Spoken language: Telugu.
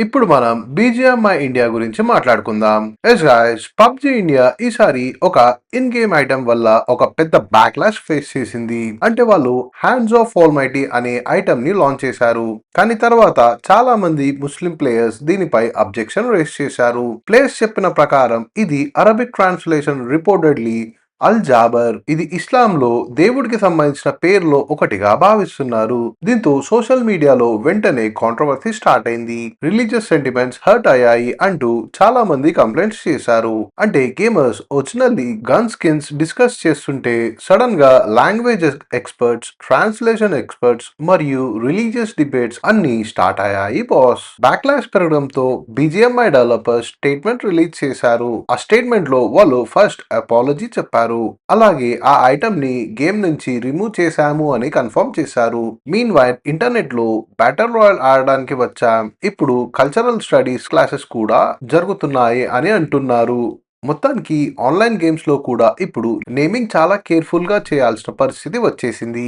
ఇప్పుడు మనం బీజిఎంఐ ఇండియా గురించి మాట్లాడుకుందాం. ఎస్ గైస్, పబ్జి ఇండియా ఈసారి ఒక ఇన్ గేమ్ ఐటమ్ వల్ల ఒక పెద్ద బ్యాక్లాష్ ఫేస్ చేసింది. అంటే వాళ్ళు హ్యాండ్స్ ఆఫ్ ఆల్మైటీ అనే ఐటమ్ ని లాంచ్ చేశారు. కానీ తర్వాత చాలా మంది ముస్లిం ప్లేయర్స్ దీనిపై అబ్జెక్షన్ రేస్ చేశారు. ప్లేయర్స్ చెప్పిన ప్రకారం ఇది Arabic translation reportedly Al Jabbar, ఇది ఇస్లాంలో దేవుడికి సంబంధించిన పేర్లో ఒకటిగా భావిస్తున్నారు. దీంతో సోషల్ మీడియాలో వెంటనే కాంట్రవర్సీ స్టార్ట్ అయింది. రిలీజియస్ సెంటిమెంట్స్ హర్ట్ అయ్యాయి అంటూ చాలా మంది కంప్లైంట్స్ చేశారు. అంటే gamers originally gun skins discuss చేస్తుంటే సడన్ గా లాంగ్వేజ్ ఎక్స్పర్ట్స్, ట్రాన్స్లేషన్ ఎక్స్పర్ట్స్ మరియు రిలీజియస్ డిబేట్స్ అన్ని స్టార్ట్ అయ్యాయి బాస్. బ్యాక్లాష్ పెరగడంతో బీజిఎంఐ డెవలపర్స్ స్టేట్మెంట్ రిలీజ్ చేశారు. ఆ స్టేట్మెంట్ లో వాళ్ళు ఫస్ట్ అపాలజీ చెప్పారు. అలాగే ఆ ఐటమ్ ని గేమ్ నుంచి రిమూవ్ చేశాము అని కన్ఫర్మ్ చేశారు. మీన్ వైల్ ఇంటర్నెట్ లో బ్యాటిల్ రాయల్ ఆడడానికి వచ్చాం, ఇప్పుడు కల్చరల్ స్టడీస్ క్లాసెస్ కూడా జరుగుతున్నాయి అని అంటున్నారు. మొత్తానికి ఆన్లైన్ గేమ్స్ లో కూడా ఇప్పుడు నేమింగ్ చాలా కేర్ఫుల్ గా చేయాల్సిన పరిస్థితి వచ్చేసింది.